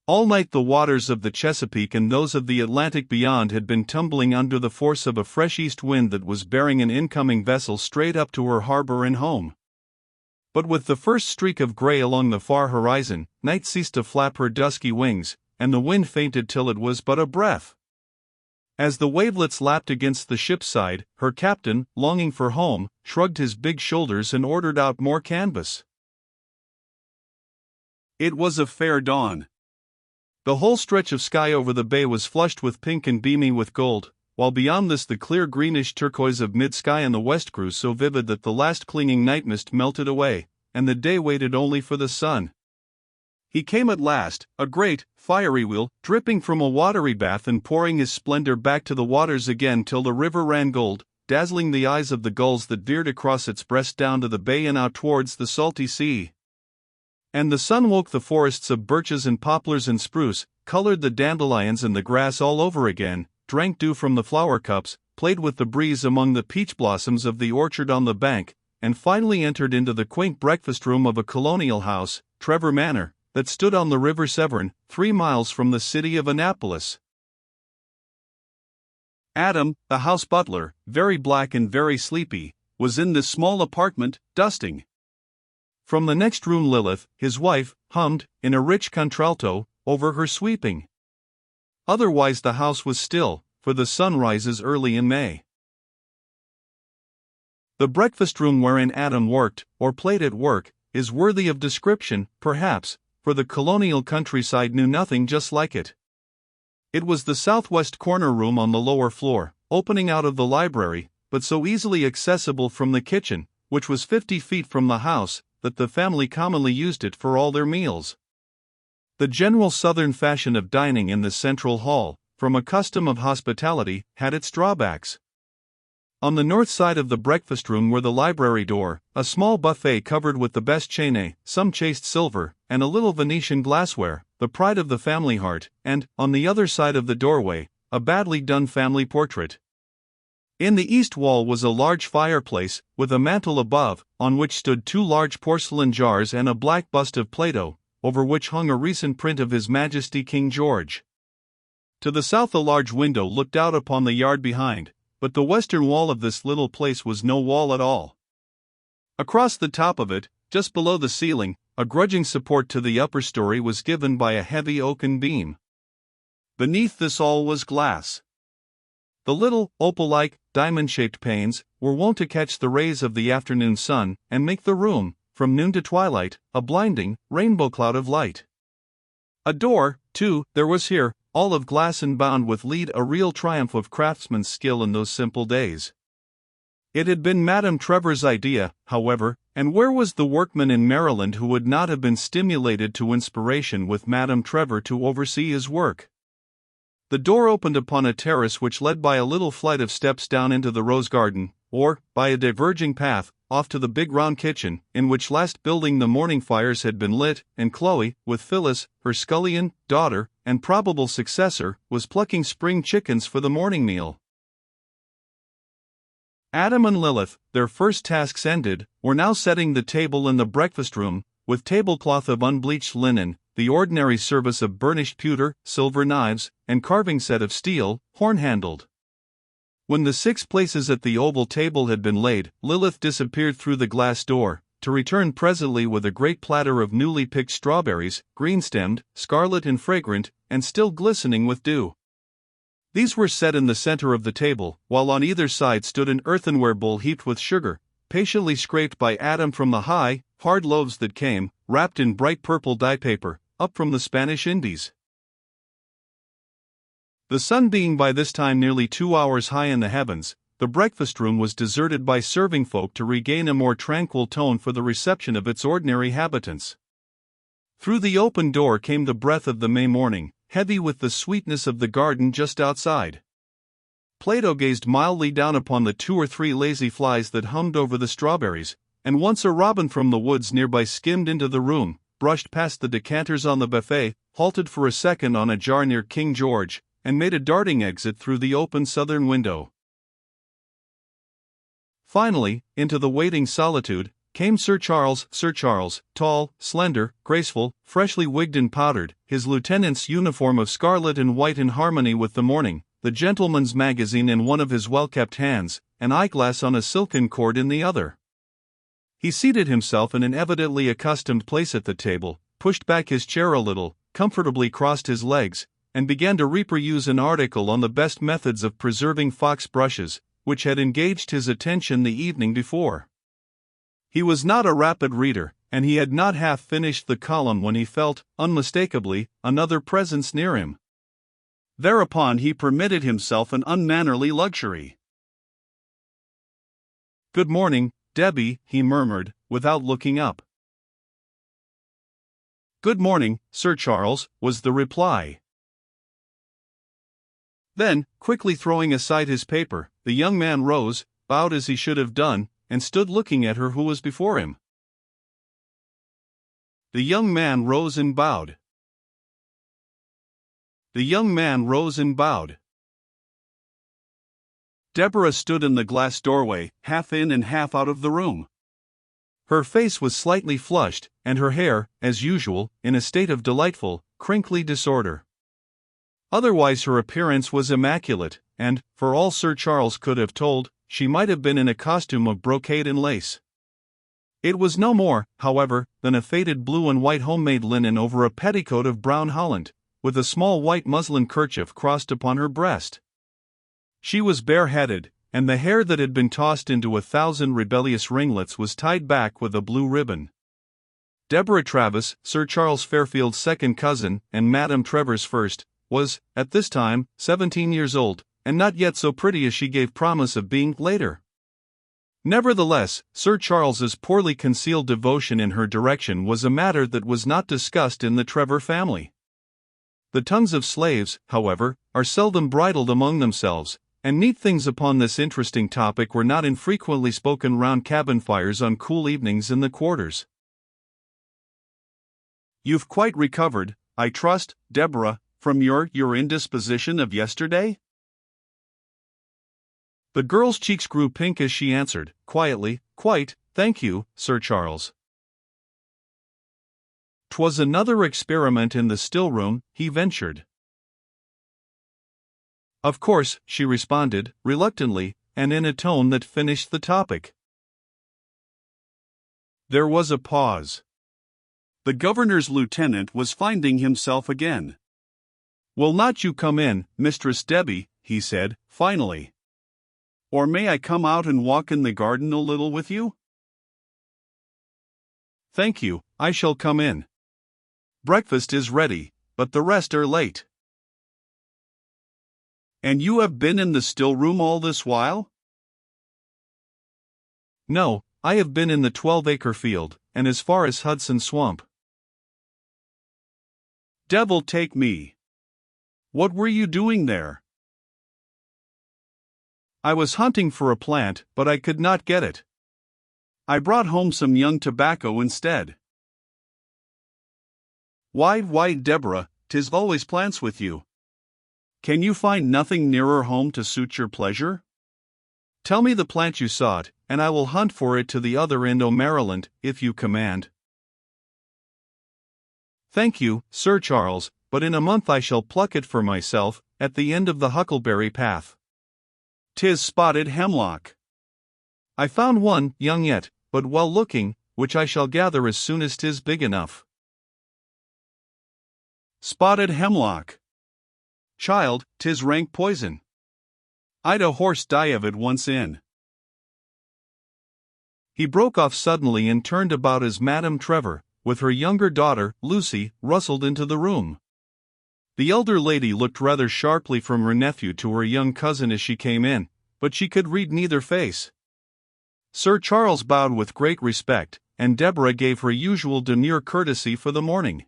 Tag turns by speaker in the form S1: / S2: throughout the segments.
S1: All night the waters of the Chesapeake and those of the Atlantic beyond had been tumbling under the force of a fresh east wind that was bearing an incoming vessel straight up to her harbor and home. But with the first streak of gray along the far horizon, night ceased to flap her dusky wings, and the wind fainted till it was but a breath. As the wavelets lapped against the ship's side, her captain, longing for home, shrugged his big shoulders and ordered out more canvas. It was a fair dawn. The whole stretch of sky over the bay was flushed with pink and beaming with gold, while beyond this the clear greenish turquoise of mid-sky in the west grew so vivid that the last clinging night mist melted away, and the day waited only for the sun. He came at last, a great, fiery wheel, dripping from a watery bath and pouring his splendor back to the waters again till the river ran gold, dazzling the eyes of the gulls that veered across its breast down to the bay and out towards the salty sea. And the sun woke the forests of birches and poplars and spruce, colored the dandelions and the grass all over again, drank dew from the flower cups, played with the breeze among the peach blossoms of the orchard on the bank, and finally entered into the quaint breakfast room of a colonial house, Trevor Manor, that stood on the River Severn, 3 miles from the city of Annapolis. Adam, the house butler, very black and very sleepy, was in this small apartment, dusting. From the next room Lilith, his wife, hummed, in a rich contralto, over her sweeping. Otherwise the house was still, for the sun rises early in May. The breakfast room wherein Adam worked, or played at work, is worthy of description, perhaps, for the colonial countryside knew nothing just like it. It was the southwest corner room on the lower floor, opening out of the library, but so easily accessible from the kitchen, which was 50 feet from the house, that the family commonly used it for all their meals. The general southern fashion of dining in the central hall, from a custom of hospitality, had its drawbacks. On the north side of the breakfast room were the library door, a small buffet covered with the best chene, some chased silver, and a little Venetian glassware, the pride of the family heart, and, on the other side of the doorway, a badly done family portrait. In the east wall was a large fireplace, with a mantel above, on which stood 2 large porcelain jars and a black bust of Plato, over which hung a recent print of His Majesty King George. To the south a large window looked out upon the yard behind, but the western wall of this little place was no wall at all. Across the top of it, just below the ceiling, a grudging support to the upper story was given by a heavy oaken beam. Beneath this all was glass. The little, opal-like, diamond-shaped panes were wont to catch the rays of the afternoon sun and make the room, from noon to twilight, a blinding, rainbow cloud of light. A door, too, there was here, all of glass and bound with lead, a real triumph of craftsman's skill in those simple days. It had been Madame Trevor's idea, however, and where was the workman in Maryland who would not have been stimulated to inspiration with Madame Trevor to oversee his work? The door opened upon a terrace which led by a little flight of steps down into the rose garden, or, by a diverging path, off to the big round kitchen, in which last building the morning fires had been lit, and Chloe, with Phyllis, her scullion, daughter, and probable successor, was plucking spring chickens for the morning meal. Adam and Lilith, their first tasks ended, were now setting the table in the breakfast room, with tablecloth of unbleached linen, the ordinary service of burnished pewter, silver knives, and carving set of steel, horn-handled. When the 6 places at the oval table had been laid, Lilith disappeared through the glass door, to return presently with a great platter of newly picked strawberries, green-stemmed, scarlet and fragrant, and still glistening with dew. These were set in the center of the table, while on either side stood an earthenware bowl heaped with sugar, patiently scraped by Adam from the high, hard loaves that came, wrapped in bright purple dye paper, up from the Spanish Indies. The sun being by this time nearly 2 hours high in the heavens, the breakfast room was deserted by serving folk to regain a more tranquil tone for the reception of its ordinary habitants. Through the open door came the breath of the May morning, heavy with the sweetness of the garden just outside. Plato gazed mildly down upon the 2 or 3 lazy flies that hummed over the strawberries, and once a robin from the woods nearby skimmed into the room, brushed past the decanters on the buffet, halted for a second on a jar near King George, and made a darting exit through the open southern window. Finally, into the waiting solitude, came Sir Charles. Sir Charles, tall, slender, graceful, freshly wigged and powdered, his lieutenant's uniform of scarlet and white in harmony with the morning, the gentleman's magazine in one of his well-kept hands, an eyeglass on a silken cord in the other. He seated himself in an evidently accustomed place at the table, pushed back his chair a little, comfortably crossed his legs, and began to reperuse an article on the best methods of preserving fox brushes, which had engaged his attention the evening before. He was not a rapid reader, and he had not half finished the column when he felt, unmistakably, another presence near him. Thereupon he permitted himself an unmannerly luxury. "Good morning, Debbie," he murmured, without looking up. "Good morning, Sir Charles," was the reply. Then, quickly throwing aside his paper, the young man rose, bowed as he should have done, and stood looking at her who was before him. The young man rose and bowed. The young man rose and bowed. Deborah stood in the glass doorway, half in and half out of the room. Her face was slightly flushed, and her hair, as usual, in a state of delightful, crinkly disorder. Otherwise her appearance was immaculate, and, for all Sir Charles could have told, she might have been in a costume of brocade and lace. It was no more, however, than a faded blue and white homemade linen over a petticoat of brown holland, with a small white muslin kerchief crossed upon her breast. She was bareheaded, and the hair that had been tossed into 1,000 rebellious ringlets was tied back with a blue ribbon. Deborah Travis, Sir Charles Fairfield's second cousin, and Madame Trevor's first, was, at this time, 17 years old, and not yet so pretty as she gave promise of being later. Nevertheless, Sir Charles's poorly concealed devotion in her direction was a matter that was not discussed in the Trevor family. The tongues of slaves, however, are seldom bridled among themselves, and neat things upon this interesting topic were not infrequently spoken round cabin fires on cool evenings in the quarters. "You've quite recovered, I trust, Deborah, from your indisposition of yesterday?" The girl's cheeks grew pink as she answered, quietly, "Quite, thank you, Sir Charles." 'Twas another experiment in the still room, he ventured. "Of course," she responded, reluctantly, and in a tone that finished the topic. There was a pause. The governor's lieutenant was finding himself again. "Will not you come in, Mistress Debbie?" he said, finally. "Or may I come out and walk in the garden a little with you?" "Thank you, I shall come in. Breakfast is ready, but the rest are late." "And you have been in the still room all this while?" "No, I have been in the 12-acre field, and as far as Hudson Swamp." "Devil take me! What were you doing there?" "I was hunting for a plant, but I could not get it. I brought home some young tobacco instead." Why, Deborah, 'tis always plants with you. Can you find nothing nearer home to suit your pleasure? Tell me the plant you sought, and I will hunt for it to the other end o' Maryland, if you command." "Thank you, Sir Charles, but in a month I shall pluck it for myself, at the end of the huckleberry path." "'Tis spotted hemlock." "I found one, young yet, but well-looking, which I shall gather as soon as 'tis big enough." "Spotted hemlock! Child, 'tis rank poison. I'd a horse die of it once in." He broke off suddenly and turned about as Madame Trevor, with her younger daughter, Lucy, rustled into the room. The elder lady looked rather sharply from her nephew to her young cousin as she came in, but she could read neither face. Sir Charles bowed with great respect, and Deborah gave her usual demure courtesy for the morning.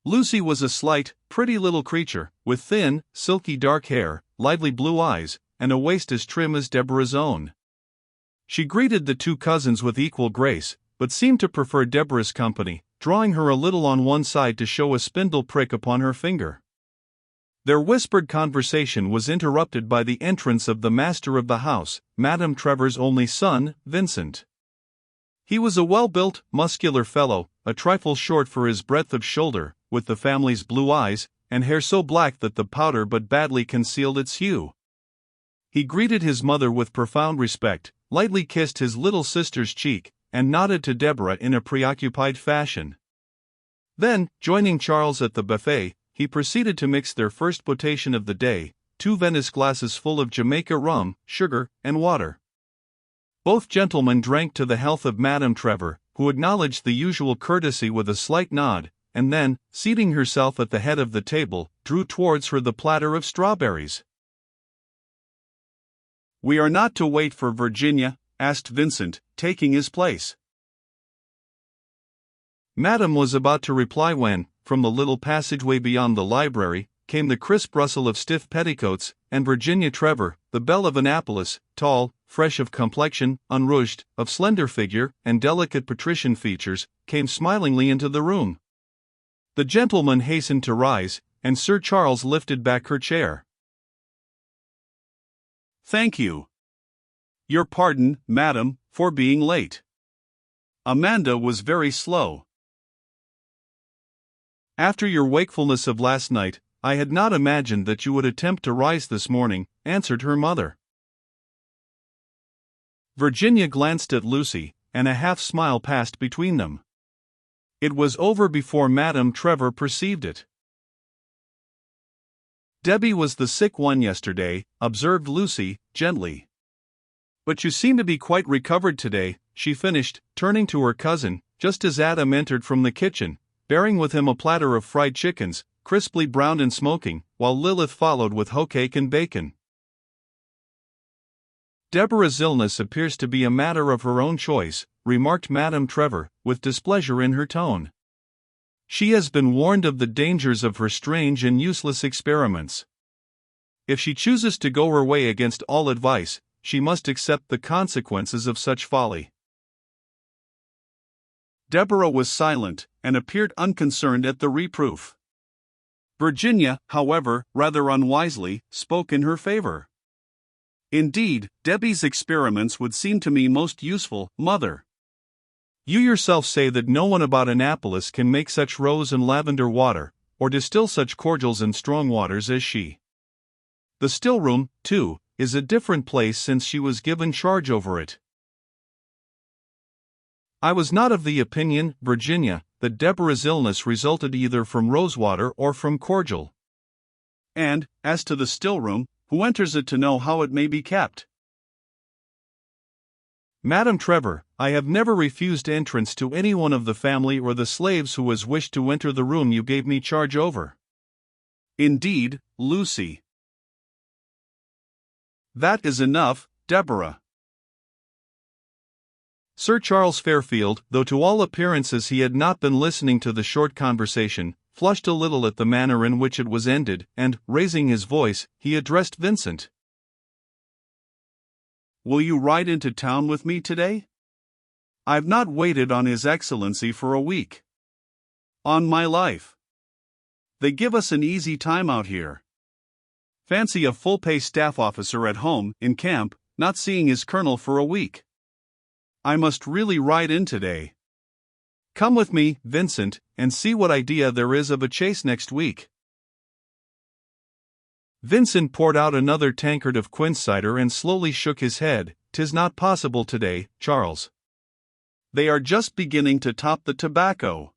S1: Lucy was a slight, pretty little creature, with thin, silky dark hair, lively blue eyes, and a waist as trim as Deborah's own. She greeted the two cousins with equal grace, but seemed to prefer Deborah's company, drawing her a little on one side to show a spindle prick upon her finger. Their whispered conversation was interrupted by the entrance of the master of the house, Madame Trevor's only son, Vincent. He was a well-built, muscular fellow, a trifle short for his breadth of shoulder, with the family's blue eyes, and hair so black that the powder but badly concealed its hue. He greeted his mother with profound respect, lightly kissed his little sister's cheek, and nodded to Deborah in a preoccupied fashion. Then, joining Charles at the buffet, he proceeded to mix their first potation of the day, 2 Venice glasses full of Jamaica rum, sugar, and water. Both gentlemen drank to the health of Madame Trevor, who acknowledged the usual courtesy with a slight nod, and then, seating herself at the head of the table, drew towards her the platter of strawberries. "We are not to wait for Virginia?" asked Vincent, taking his place. Madame was about to reply when, from the little passageway beyond the library, came the crisp rustle of stiff petticoats, and Virginia Trevor, the belle of Annapolis, tall, fresh of complexion, unrouged, of slender figure, and delicate patrician features, came smilingly into the room. The gentleman hastened to rise, and Sir Charles lifted back her chair. "Thank you. Your pardon, madam, for being late. Amanda was very slow. After your wakefulness of last night, I had not imagined that you would attempt to rise this morning," answered her mother. Virginia glanced at Lucy, and a half-smile passed between them. It was over before Madame Trevor perceived it. "Debbie was the sick one yesterday," observed Lucy, gently. "But you seem to be quite recovered today," she finished, turning to her cousin, just as Adam entered from the kitchen, bearing with him a platter of fried chickens, crisply browned and smoking, while Lilith followed with hoe cake and bacon. "Deborah's illness appears to be a matter of her own choice," remarked Madame Trevor, with displeasure in her tone. "She has been warned of the dangers of her strange and useless experiments. If she chooses to go her way against all advice, she must accept the consequences of such folly." Deborah was silent, and appeared unconcerned at the reproof. Virginia, however, rather unwisely, spoke in her favor. "Indeed, Debbie's experiments would seem to me most useful, mother. You yourself say that no one about Annapolis can make such rose and lavender water, or distill such cordials and strong waters as she. The still room, too, is a different place since she was given charge over it." "I was not of the opinion, Virginia, that Deborah's illness resulted either from rosewater or from cordial. And, as to the still room, who enters it to know how it may be kept?" "Madame Trevor, I have never refused entrance to any one of the family or the slaves who has wished to enter the room you gave me charge over." "Indeed, Lucy." "That is enough, Deborah." Sir Charles Fairfield, though to all appearances he had not been listening to the short conversation, flushed a little at the manner in which it was ended, and, raising his voice, he addressed Vincent. "Will you ride into town with me today? I've not waited on His Excellency for a week. On my life. They give us an easy time out here. Fancy a full-pay staff officer at home, in camp, not seeing his colonel for a week. I must really ride in today. Come with me, Vincent, and see what idea there is of a chase next week." Vincent poured out another tankard of quince cider and slowly shook his head. "'Tis not possible today, Charles. They are just beginning to top the tobacco.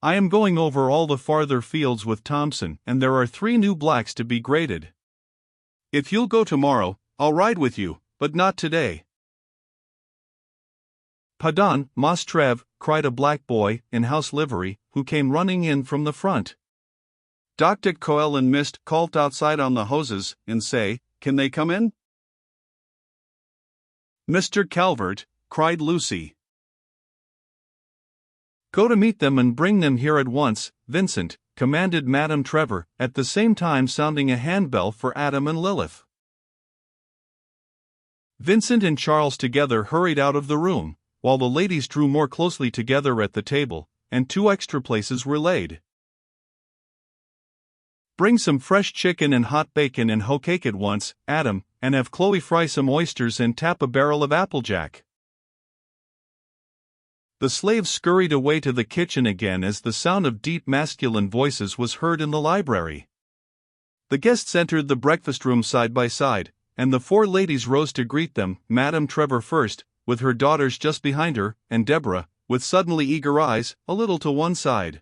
S1: I am going over all the farther fields with Thompson, and there are 3 new blacks to be graded. If you'll go tomorrow, I'll ride with you, but not today." "Pardon, Mas Trev," cried a black boy, in house livery, who came running in from the front. "Dr. Coel and Mist called outside on the hoses, and say, can they come in?" "Mr. Calvert," cried Lucy. "Go to meet them and bring them here at once, Vincent," commanded Madame Trevor, at the same time sounding a handbell for Adam and Lilith. Vincent and Charles together hurried out of the room, while the ladies drew more closely together at the table, and 2 extra places were laid. "Bring some fresh chicken and hot bacon and hoe cake at once, Adam, and have Chloe fry some oysters and tap a barrel of applejack." The slaves scurried away to the kitchen again as the sound of deep masculine voices was heard in the library. The guests entered the breakfast room side by side, and the four ladies rose to greet them, Madame Trevor first, with her daughters just behind her, and Deborah, with suddenly eager eyes, a little to one side.